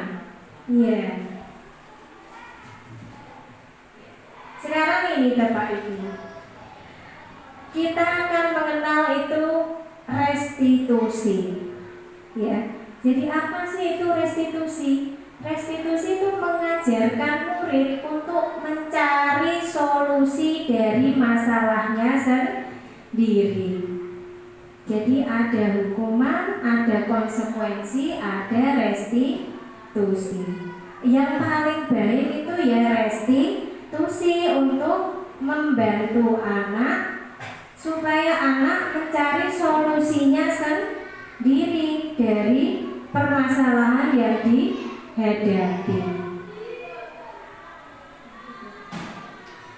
Speaker 3: Iya. Sekarang ini Bapak Ibu, kita akan mengenal itu restitusi. Ya. Jadi apa sih itu restitusi? Restitusi itu mengajarkan murid untuk mencari solusi dari masalahnya sendiri. Jadi ada hukuman, ada konsekuensi, ada restitusi. Yang paling baik itu ya restitusi untuk membantu anak supaya anak mencari solusinya sendiri dari permasalahan yang dihadapi.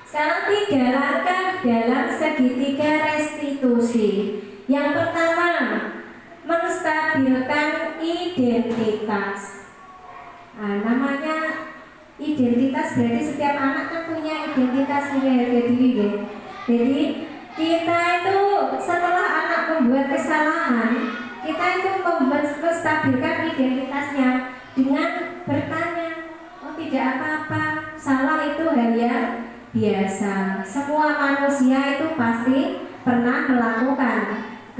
Speaker 3: Sekarang 3 langkah dalam segitiga restitusi. Yang pertama, menstabilkan identitas. Nah, namanya identitas berarti setiap anak kan punya identitas, punya harga diri ya. Jadi kita itu setelah anak membuat kesalahan, kita itu menstabilkan identitasnya dengan bertanya, oh tidak apa-apa, salah itu hal yang biasa. Semua manusia itu pasti pernah melakukan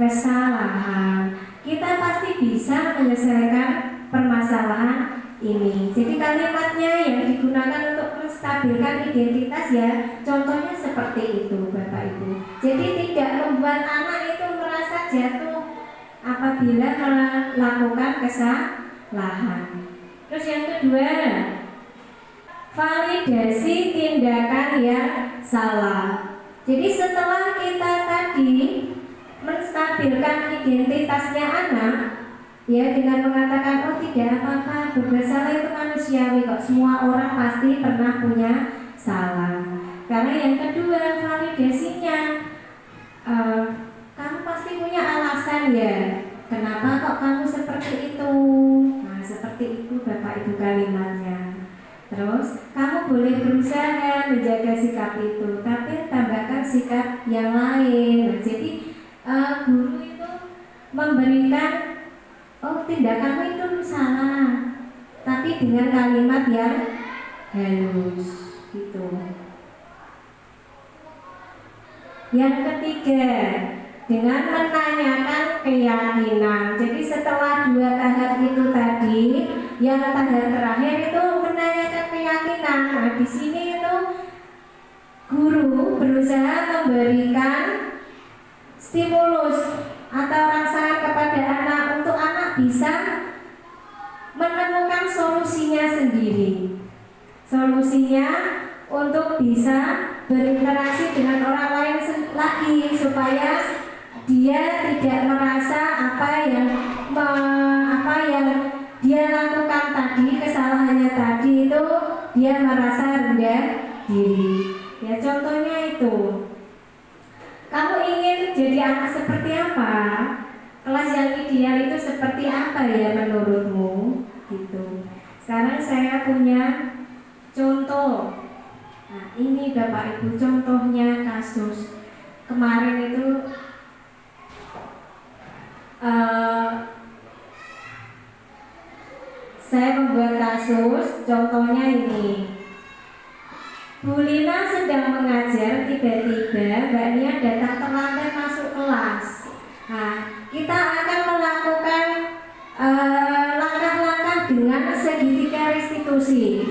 Speaker 3: kesalahan. Kita pasti bisa menyelesaikan permasalahan ini. Jadi kalimatnya yang digunakan untuk menstabilkan identitas ya, contohnya seperti itu Bapak Ibu. Jadi tidak membuat anak itu merasa jatuh apabila melakukan kesalahan. Terus yang kedua, validasi tindakan yang salah. Jadi setelah kita tadi menstabilkan identitasnya anak, ya dengan mengatakan oh tidak apa-apa, berbuat salah itu manusiawi kok, semua orang pasti pernah punya salah. Karena yang kedua validasinya, kamu pasti punya alasan ya, kenapa kok kamu seperti itu. Nah seperti itu Bapak Ibu kalimatnya. Terus kamu boleh berusaha menjaga sikap itu, tapi tambahkan sikap yang lain. Nah, jadi guru itu memberikan oh tindakanmu itu salah, tapi dengan kalimat yang halus gitu. Yang ketiga, dengan menanyakan keyakinan. Jadi setelah 2 tahap itu tadi, yang tahap terakhir itu menanyakan keyakinan. Nah di sini itu guru berusaha memberikan stimulus atau rangsangan kepada anak untuk anak bisa menemukan solusinya sendiri. Solusinya untuk bisa berinteraksi dengan orang lain lagi supaya dia tidak merasa apa yang dia lakukan tadi, kesalahannya tadi itu dia merasa rendah diri. Ya contohnya itu, kamu ingin jadi anak seperti apa? Kelas yang ideal itu seperti apa ya menurutmu? Gitu. Sekarang saya punya contoh. Nah, ini Bapak Ibu contohnya kasus kemarin itu saya membuat kasus, contohnya ini. Bu Lina sedang mengajar, tiba-tiba Mbak Nia datang terlambat masuk kelas. Nah, kita akan melakukan langkah-langkah dengan segitiga restitusi.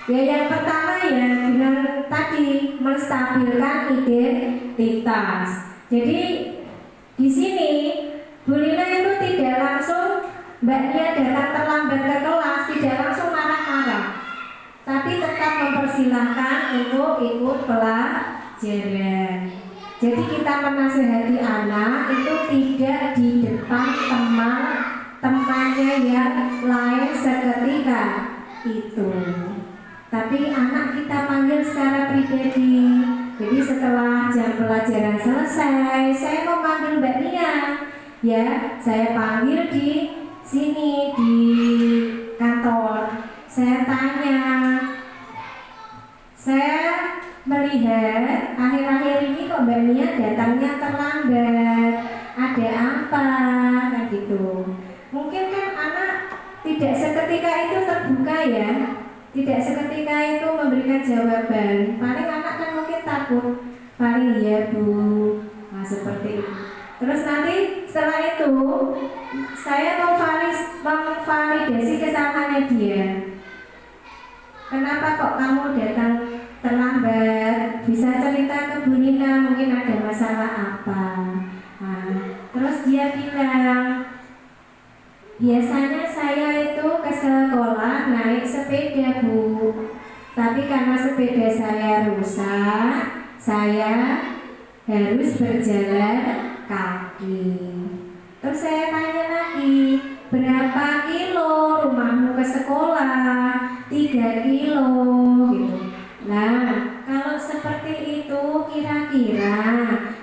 Speaker 3: Ya, yang pertama ya dengan tadi menstabilkan identitas. Jadi di sini Bu Lina itu tidak langsung Mbak Nia datang terlambat ke kelas, tidak langsung marah-marah, tapi tetap mempersilahkan untuk ikut pelajaran. Jadi kita menasihati anak itu tidak di depan teman-temannya yang lain seketika itu, tapi anak kita panggil secara pribadi. Jadi setelah jam pelajaran selesai, saya mau panggil Mbak Nia, ya saya panggil di sini di kantor. Saya tanya, saya melihat akhir-akhir ini kok Mbak Nia datangnya terlambat, ada apa kan gitu. Mungkin kan anak tidak seketika itu terbuka ya, tidak seketika itu memberikan jawaban. Paling anak kan mungkin takut, paling iya Bu, nah seperti itu. Terus nanti setelah itu saya mau memvalidasi kesalahannya dia. Kenapa kok kamu datang terlambat? Bisa cerita ke Bu Nina, mungkin ada masalah apa. Nah, terus dia bilang, biasanya saya itu ke sekolah naik sepeda Bu, tapi karena sepeda saya rusak, saya harus berjalan kaki. Terus saya tanya lagi, berapa kilo rumahmu ke sekolah? 3 kilo gitu. Nah, kalau seperti itu kira-kira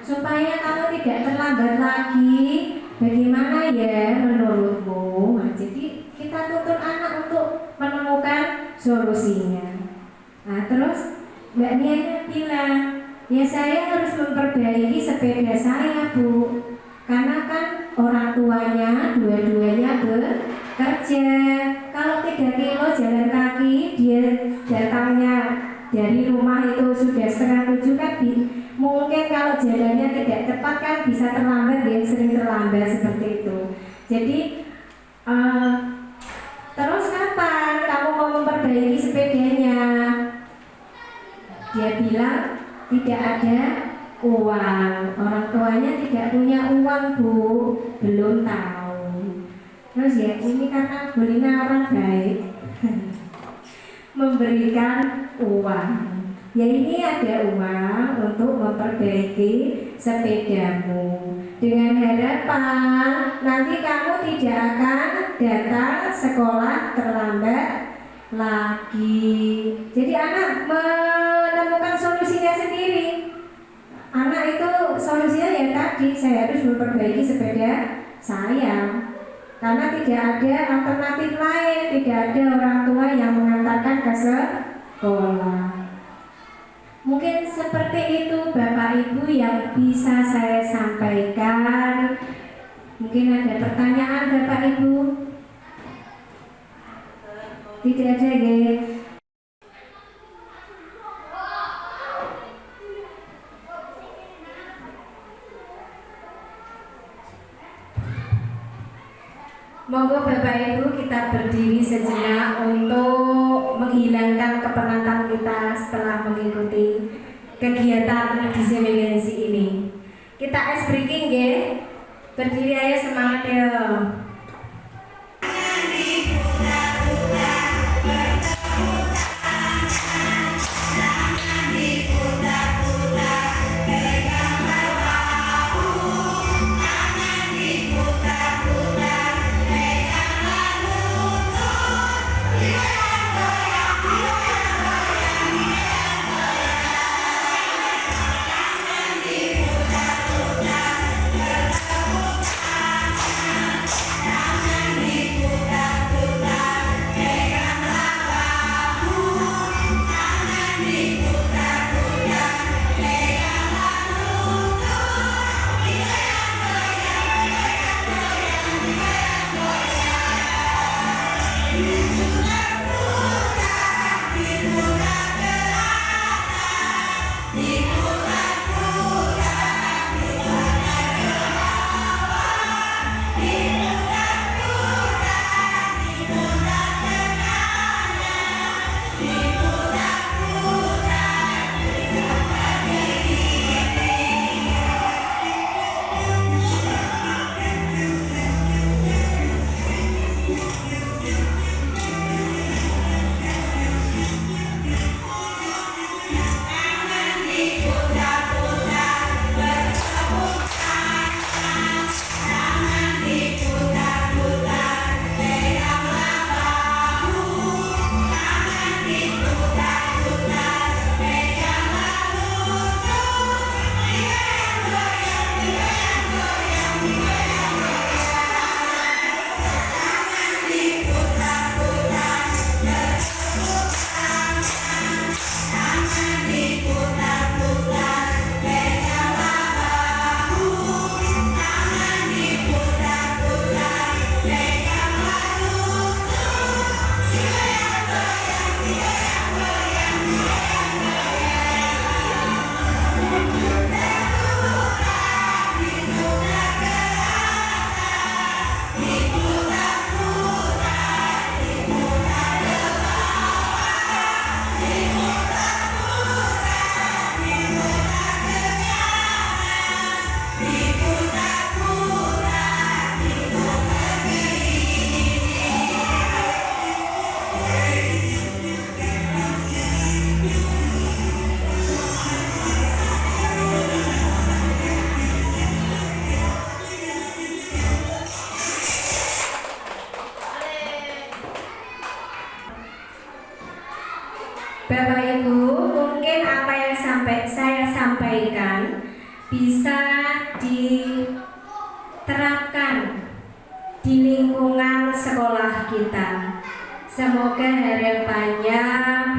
Speaker 3: supaya kamu tidak terlambat lagi, Nah terus Mbak Nianya bilang, ya saya harus memperbaiki sepeda saya Bu, karena kan orang tuanya dua-duanya bekerja. Kalau 3 kilo jalan kaki, dia datangnya dari rumah itu sudah 6:30 kan mungkin kalau jalannya tidak tepat kan bisa terlambat, dia sering terlambat seperti itu. Jadi terus kapan kamu mau memperbaiki sepedanya? Dia bilang tidak ada uang, orang tuanya tidak punya uang Bu, belum tahu. Terus ya ini karena Bu Lina orang baik memberikan uang. Ya ini ada uang untuk memperbaiki sepedamu, dengan harapan nanti kamu tidak akan datang sekolah terlambat lagi. Jadi anak menemukan solusinya sendiri. Anak itu solusinya ya tadi, saya harus memperbaiki sepeda saya, karena tidak ada alternatif lain, tidak ada orang tua yang mengantarkan ke sekolah. Mungkin seperti itu Bapak Ibu yang bisa saya sampaikan. Mungkin ada pertanyaan Bapak Ibu? Tidak ada ya? Monggo Bapak Ibu kita berdiri sejenak untuk menghilangkan kepenatan kita setelah mengikuti kegiatan diseminasi ini. Kita ice breaking ya. Berdiri aja semangat ya. Bapak Ibu, mungkin apa yang saya sampaikan bisa diterapkan di lingkungan sekolah kita. Semoga harapannya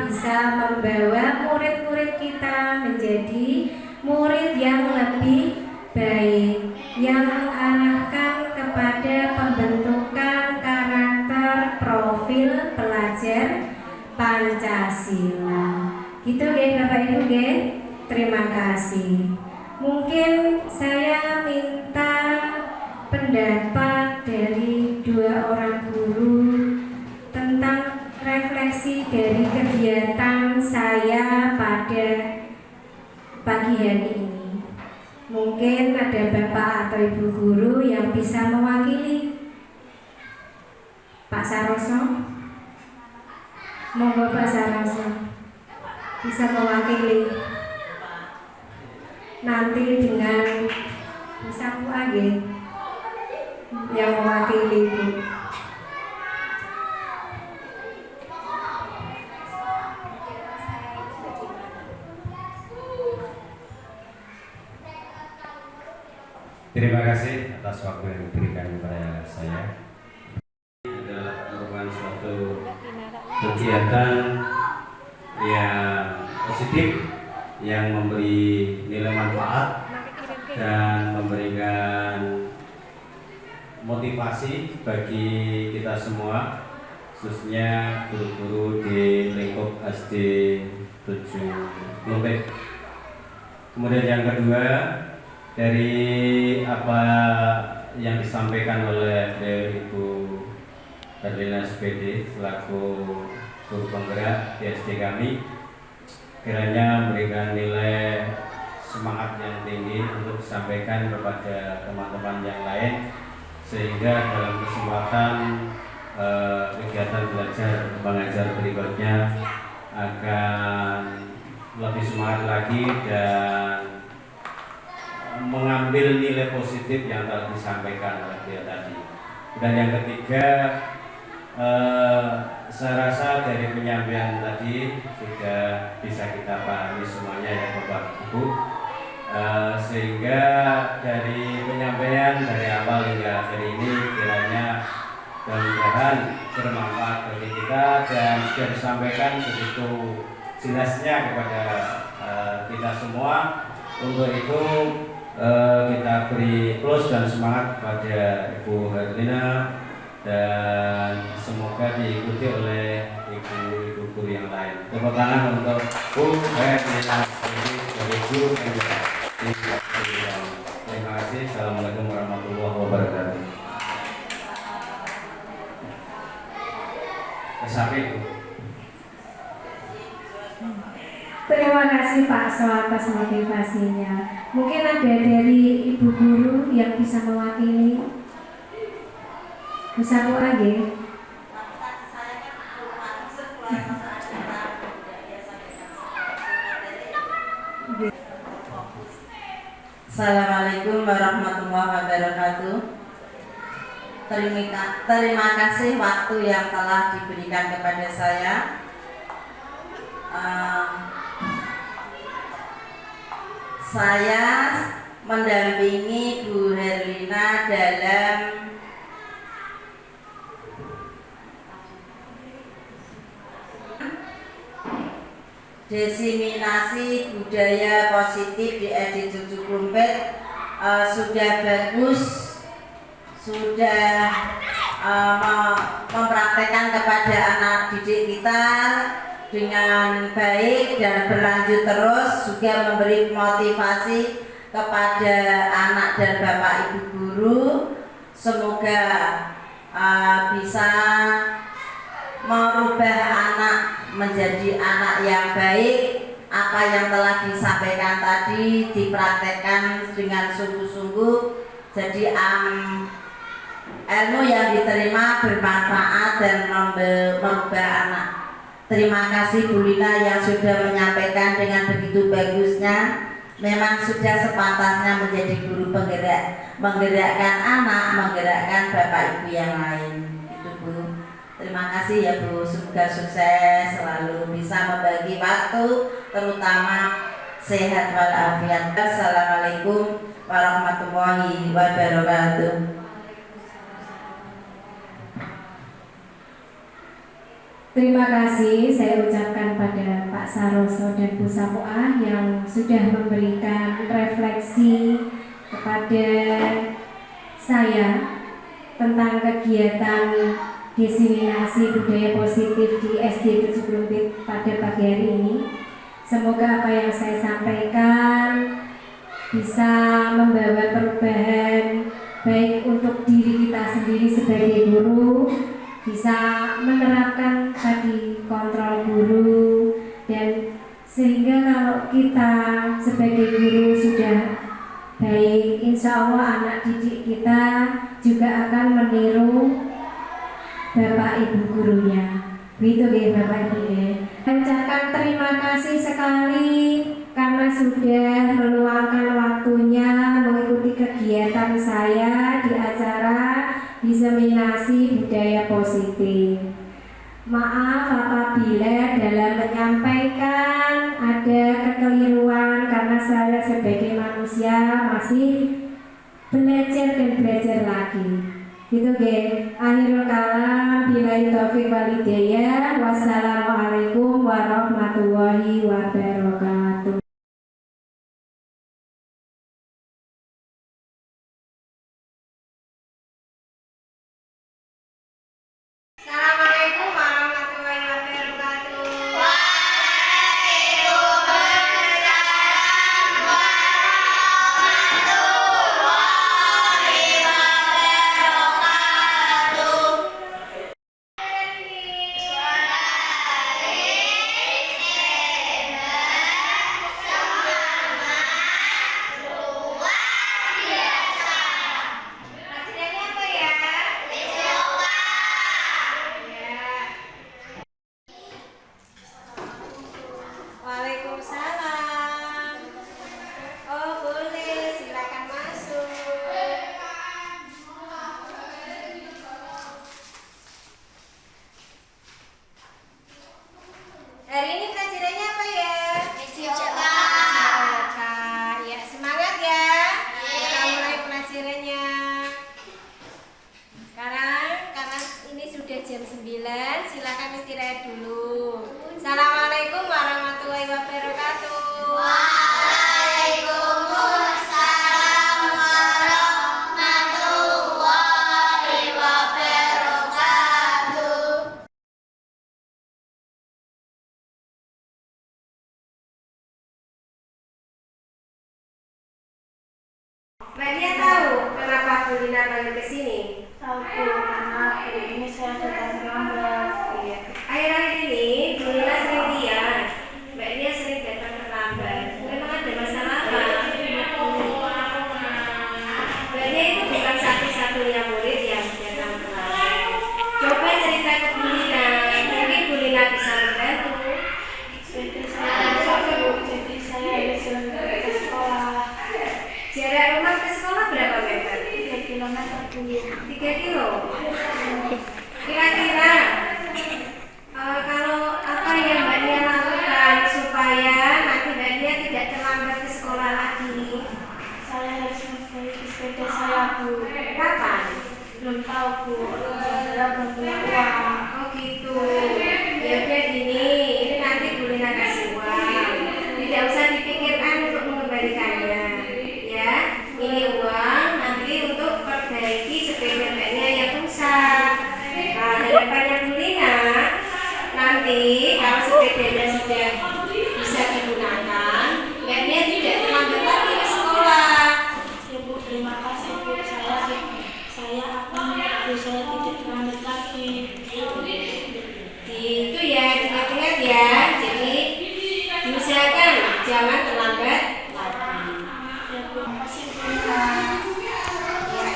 Speaker 3: bisa membawa murid-murid kita menjadi murid yang lebih baik, yang mengarahkan kepada pembentukan karakter profil pelajar Pancasila. Gitu nggih Bapak Ibu nggih. Terima kasih. Mungkin saya minta pendapat dari dua orang guru tentang refleksi dari kegiatan saya pada pagi hari ini. Mungkin ada Bapak atau Ibu guru yang bisa mewakili. Pak Saroso, monggo Pak Saroso bisa mewakili. Nanti dengan bisa lagi yang mewakili Ibu.
Speaker 4: Terima kasih atas waktu yang diberikan kepada saya. Adalah merupakan suatu kegiatan yang positif, yang memberi nilai manfaat dan memberikan motivasi bagi kita semua, khususnya guru-guru di lingkup SD 7 Klumpit. Kemudian yang kedua, dari apa yang disampaikan oleh Ibu Herlina SPD selaku guru penggerak di SD kami, kiranya memberikan nilai semangat yang tinggi untuk disampaikan kepada teman-teman yang lain, sehingga dalam kesempatan kegiatan belajar mengajar berikutnya akan lebih semangat lagi dan mengambil nilai positif yang telah disampaikan oleh dia tadi. Dan yang ketiga, saya rasa dari penyampaian tadi sudah bisa kita pahami semuanya ya Bapak Ibu, sehingga dari penyampaian dari awal hingga akhir ini kiranya mudah-mudahan bermanfaat bagi kita dan sudah disampaikan begitu jelasnya kepada kita semua. Untuk itu kita beri plus dan semangat kepada Ibu Herlina dan semoga diikuti oleh ibu-ibu guru yang lain. Tepuk tangan untuk Bu Herlina dari guru yang terima kasih. Assalamualaikum warahmatullahi wabarakatuh. Sampai.
Speaker 3: Terima kasih Pak So atas motivasinya. Mungkin ada dari Ibu guru yang bisa mewakili. Bisa Bu lagi.
Speaker 2: Assalamualaikum warahmatullahi wabarakatuh. Terima kasih waktu yang telah diberikan kepada saya. Saya mendampingi Bu Herlina dalam diseminasi budaya positif di SD 7 Klumpit. Sudah bagus, sudah mempraktekkan kepada anak didik kita dengan baik dan berlanjut terus, juga memberi motivasi kepada anak dan bapak ibu guru. Semoga bisa merubah anak menjadi anak yang baik. Apa yang telah disampaikan tadi dipraktekkan dengan sungguh-sungguh, jadi ilmu yang diterima bermanfaat dan merubah anak. Terima kasih Bu Lina yang sudah menyampaikan dengan begitu bagusnya. Memang sudah sepantasnya menjadi guru penggerak, menggerakkan anak, menggerakkan bapak ibu yang lain. Itu Bu. Terima kasih ya Bu. Semoga sukses selalu, bisa membagi waktu, terutama sehat walafiat. Assalamualaikum warahmatullahi wabarakatuh.
Speaker 3: Terima kasih saya ucapkan pada Pak Saroso dan Bu Sapoah yang sudah memberikan refleksi kepada saya tentang kegiatan diseminasi budaya positif di SD 70 Bit pada pagi hari ini. Semoga apa yang saya sampaikan bisa membawa perubahan baik untuk diri kita sendiri sebagai guru, bisa menerapkan tadi kontrol guru, dan sehingga kalau kita sebagai guru sudah baik, insya Allah anak didik kita juga akan meniru Bapak Ibu gurunya. Begitu ya Bapak Ibu ya. Saya ucapkan terima kasih sekali karena sudah meluangkan waktunya mengikuti kegiatan saya di acara diseminasi budaya positif. Maaf apabila dalam menyampaikan ada kekeliruan karena saya sebagai manusia masih belajar dan belajar lagi. Gitu ge. Akhirul kalam billahi taufiq wal hidayah. Wassalamualaikum warahmatullahi wabarakatuh.
Speaker 2: Assalamualaikum warahmatullahi wabarakatuh. Hasilnya apa ya? Waalaikumsalam. Oh boleh, silakan masuk. Hari ini pelajarannya apa ya? Fisika. Ya semangat ya. Kita mulai pelajarannya. Sekarang karena ini sudah jam 9, silakan istirahat dulu. Assalamualaikum warahmatullahi wabarakatuh. Waalaikumsalam warahmatullahi wabarakatuh. Mbak Dia tahu kenapa Bu Lina panggil ke sini?
Speaker 1: Tahu Bu, karena hari ini saya datang terlambat.
Speaker 2: Iya. Akhir-akhir ini Bu Lina sering lihat Mbak Dia sering datang terlambat. Memang ada masalah apa? Mbak Dia itu bukan satu-satunya murid yang datang terlambat. Coba cerita ke Bu Lina, mungkin Bu Lina bisa membantu.
Speaker 1: Sepeda saya rusak Bu, jadi saya harus jalan ke sekolah.
Speaker 2: Jarak rumah ke sekolah berapa meter?
Speaker 1: 3 kilometer Bu.
Speaker 2: 3 kilo. Kira-kira kalau apa yang Mbak Nia lakukan supaya nanti Mbak Nia tidak terlambat ke sekolah lagi?
Speaker 1: Saya harus memperbaiki sepeda saya Bu.
Speaker 2: Kapan?
Speaker 1: Belum tahu Bu, saya belum punya uang.
Speaker 2: Oh gitu. Ya udah gini, ini nanti Bu Lina kasih uang. Tidak usah dipikirkan untuk mengembalikannya. Ya, ini uang nanti untuk perbaiki sepeda Mbak Nia yang rusak. Nah, harapannya Bu Lina nanti kalau sepedanya sudah bisa digunakan, Mbak Nia tidak terlambat lagi ke sekolah.
Speaker 1: Ya Bu, terima kasih Bu. Saya akan berusaha tidak terlambat lagi.
Speaker 2: Itu ya, ingat-ingat ya. Jadi diusahakan jangan terlambat lagi.
Speaker 1: Ya Bu, makasih Bu.
Speaker 2: Ya,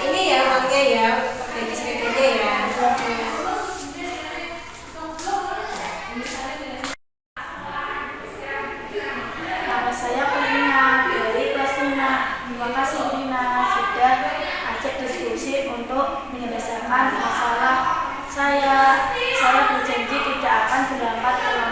Speaker 2: ini ya uangnya ya, perbaiki sepedanya ya.
Speaker 1: Nama saya Pelina dari kelas 5. Terima kasih Pelina sudah ajak diskusi untuk menyelesaikan masalah saya. Saya berjanji tidak akan berangkat terlambat